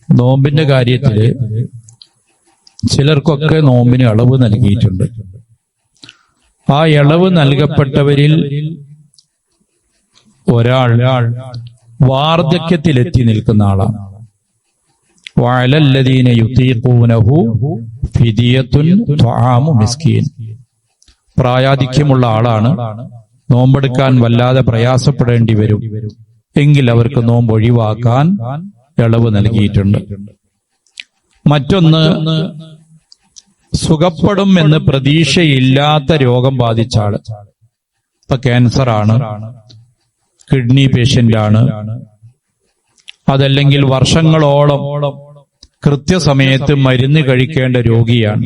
നോമ്പിന്റെ കാര്യത്തില് ചിലർക്കൊക്കെ നോമ്പിന് ഇളവ് നൽകിയിട്ടുണ്ട്. ആ ഇളവ് നൽകപ്പെട്ടവരിൽ ഒരാൾ വാർദ്ധക്യത്തിലെത്തി നിൽക്കുന്ന ആളാണ്. വഅലല്ലദീന യുതീഖൂനഹു ഫിദിയത്തുൻ ത്വആമു മിസ്കീൻ. പ്രായാധിക്യമുള്ള ആളാണ്, നോമ്പെടുക്കാൻ വല്ലാതെ പ്രയാസപ്പെടേണ്ടി വരും എങ്കിൽ അവർക്ക് നോമ്പ് ഒഴിവാക്കാൻ ഇളവ് നൽകിയിട്ടുണ്ട്. മറ്റൊന്ന്, സുഖപ്പെടും എന്ന് പ്രതീക്ഷയില്ലാത്ത രോഗം ബാധിച്ച ആള്. ഇപ്പൊ ക്യാൻസർ ആണ്, കിഡ്നി പേഷ്യന്റ് ആണ്, അതല്ലെങ്കിൽ വർഷങ്ങളോളം കൃത്യസമയത്ത് മരുന്ന് കഴിക്കേണ്ട രോഗിയാണ്.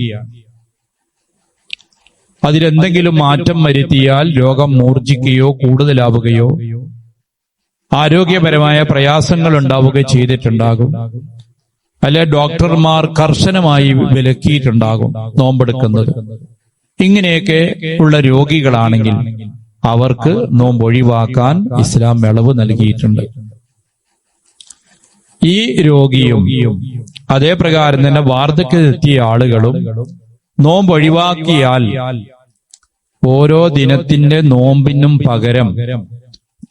അതിലെന്തെങ്കിലും മാറ്റം വരുത്തിയാൽ രോഗം മൂർച്ഛിക്കുകയോ കൂടുതലാവുകയോ ആരോഗ്യപരമായ പ്രയാസങ്ങൾ ഉണ്ടാവുകയോ ചെയ്തിട്ടുണ്ടാകും. അല്ലെ ഡോക്ടർമാർ കർശനമായി വിലക്കിയിട്ടുണ്ടാകും നോമ്പെടുക്കുന്നത്. ഇങ്ങനെയൊക്കെ ഉള്ള രോഗികളാണെങ്കിൽ അവർക്ക് നോമ്പ് ഒഴിവാക്കാൻ ഇസ്ലാം ഇളവ് നൽകിയിട്ടുണ്ട്. ഈ രോഗിയും അതേ പ്രകാരം തന്നെ വാർദ്ധക്യത്തിലെത്തിയ ആളുകളും നോമ്പ് ഒഴിവാക്കിയാൽ ഓരോ ദിനത്തിന്റെ നോമ്പിനും പകരം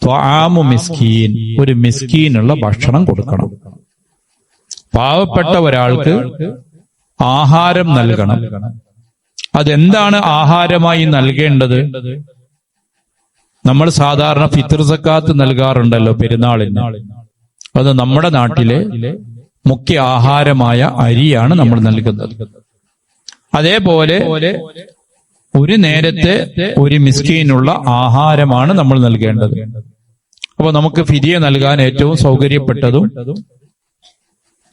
ത്വആമു മിസ്കീൻ, ഒരു മിസ്കീനുള്ള ഭക്ഷണം കൊടുക്കണം. പാവപ്പെട്ട ഒരാൾക്ക് ആഹാരം നൽകണം. അതെന്താണ് ആഹാരമായി നൽകേണ്ടത്? നമ്മൾ സാധാരണ ഫിത്ർ സക്കാത്ത് നൽകാറുണ്ടല്ലോ പെരുന്നാളിന്. അത് നമ്മുടെ നാട്ടിലെ മുഖ്യ ആഹാരമായ അരിയാണ് നമ്മൾ നൽകുന്നത്. അതേപോലെ ഒരു നേരത്തെ ഒരു മിസ്കീനുള്ള ആഹാരമാണ് നമ്മൾ നൽകേണ്ടത്. അപ്പൊ നമുക്ക് ഫിദിയ നൽകാൻ ഏറ്റവും സൗകര്യപ്പെട്ടതും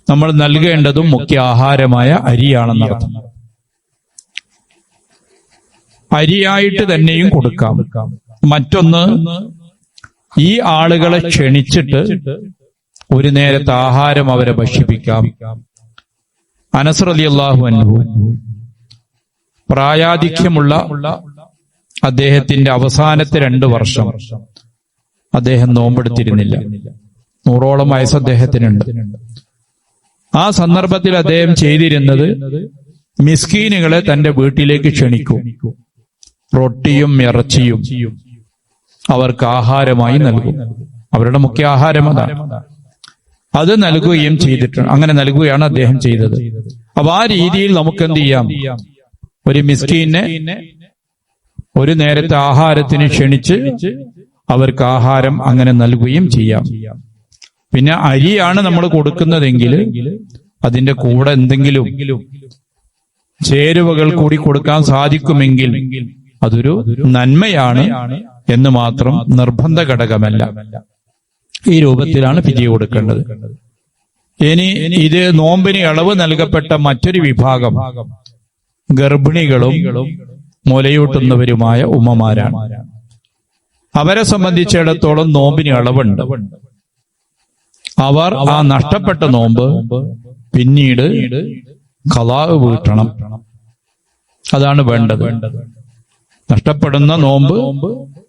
നമ്മൾ നൽകേണ്ടതും മുഖ്യ ആഹാരമായ അരിയാണെന്നർത്ഥം. അരിയായിട്ട് തന്നെയും കൊടുക്കാം. മറ്റൊന്ന്, ഈ ആളുകളെ ക്ഷണിച്ചിട്ട് ഒരു നേരത്തെ ആഹാരം അവരെ ഭക്ഷിപ്പിക്കാം. അനസ് റളിയല്ലാഹു അൻഹു പ്രായാധിക്യമുള്ള അദ്ദേഹത്തിന്റെ അവസാനത്തെ 2 വർഷം അദ്ദേഹം നോമ്പെടുത്തിരുന്നില്ല. 100ഓളം വയസ്സ് അദ്ദേഹത്തിനുണ്ട്. ആ സന്ദർഭത്തിൽ അദ്ദേഹം ചെയ്തിരുന്നത് മിസ്കീനുകളെ തന്റെ വീട്ടിലേക്ക് ക്ഷണിക്കും. റൊട്ടിയും ഇറച്ചിയും അവർക്ക് ആഹാരമായി നൽകും. അവരുടെ മുഖ്യ ആഹാരം അതാണ്. അത് നൽകുകയും ചെയ്തിട്ടുണ്ട്. അങ്ങനെ നൽകുകയാണ് അദ്ദേഹം ചെയ്തത്. അപ്പൊ ആ രീതിയിൽ നമുക്ക് എന്ത് ചെയ്യാം? ഒരു മിസ്കീനെ ഒരു നേരത്തെ ആഹാരത്തിന് ക്ഷണിച്ച് അവർക്ക് ആഹാരം അങ്ങനെ നൽകുകയും ചെയ്യാം. പിന്നെ അരിയാണ് നമ്മൾ കൊടുക്കുന്നതെങ്കിൽ അതിന്റെ കൂടെ എന്തെങ്കിലും ചേരുവകൾ കൂടി കൊടുക്കാൻ സാധിക്കുമെങ്കിൽ അതൊരു നന്മയാണ് എന്ന് മാത്രം, നിർബന്ധ ഘടകമല്ല. ഈ രൂപത്തിലാണ് ഫിദിയ കൊടുക്കേണ്ടത്. ഇനി ഇത് നോമ്പിന് ഇളവ് നൽകപ്പെട്ട മറ്റൊരു വിഭാഗം ഗർഭിണികളും മുലയൂട്ടുന്നവരുമായ ഉമ്മമാരാണ്. അവരെ സംബന്ധിച്ചിടത്തോളം നോമ്പിന് ഇളവുണ്ട്. അവർ ആ നഷ്ടപ്പെട്ട നോമ്പ് പിന്നീട് ഖളാ വീട്ടണം. അതാണ് വേണ്ടത്. നഷ്ടപ്പെടുന്ന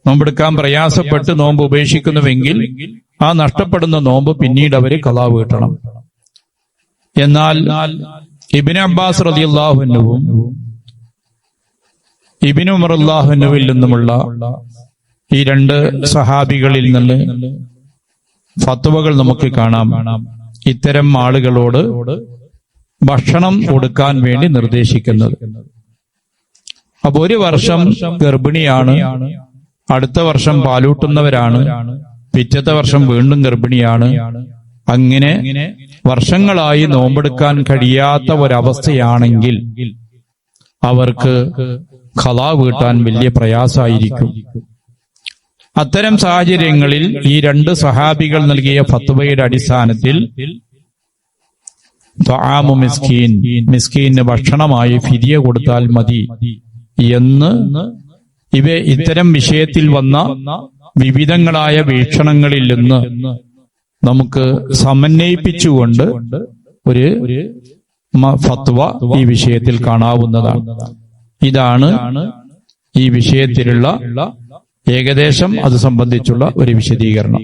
നോമ്പെടുക്കാൻ പ്രയാസപ്പെട്ട് നോമ്പ് ഉപേക്ഷിക്കുന്നുവെങ്കിൽ ആ നഷ്ടപ്പെടുന്ന നോമ്പ് പിന്നീട് അവര് ഖളാ വീട്ടണം. എന്നാൽ ഇബ്നു അബ്ബാസ് റളിയല്ലാഹു അൻഹുവും ഇബ്നു ഉമർ റളിയല്ലാഹു അൻഹുവിൽ നിന്നുമുള്ള ഈ 2 സഹാബികളിൽ നിന്ന് ഫത്വകൾ നമുക്ക് കാണാം. ഇത്തരം ആളുകളോട് ഭക്ഷണം കൊടുക്കാൻ വേണ്ടി നിർദ്ദേശിക്കുന്നത്. അപ്പൊ ഒരു വർഷം ഗർഭിണിയാണ്, അടുത്ത വർഷം പാലൂട്ടുന്നവരാണ്, പിറ്റത്തെ വർഷം വീണ്ടും ഗർഭിണിയാണ്. അങ്ങനെ വർഷങ്ങളായി നോമ്പെടുക്കാൻ കഴിയാത്ത ഒരവസ്ഥയാണെങ്കിൽ അവർക്ക് ഖളാ വീട്ടാൻ വലിയ പ്രയാസമായിരിക്കും. അത്തരം സാഹചര്യങ്ങളിൽ ഈ 2 സഹാബികൾ നൽകിയ ഫത്വയുടെ അടിസ്ഥാനത്തിൽ ത്വആമു മിസ്കീൻ, മിസ്കീന് ഭക്ഷണമായി ഫിദിയ കൊടുത്താൽ മതി എന്ന് ഇത്തരം വിഷയത്തിൽ വന്ന വിവിധങ്ങളായ വീക്ഷണങ്ങളിൽ നിന്ന് നമുക്ക് സമന്വയിപ്പിച്ചുകൊണ്ട് ഒരു ഫത്വ ഈ വിഷയത്തിൽ കാണാവുന്നതാണ്. ഇതാണ് ഈ വിഷയത്തിലുള്ള ഏകദേശം അത് സംബന്ധിച്ചുള്ള ഒരു വിശദീകരണം.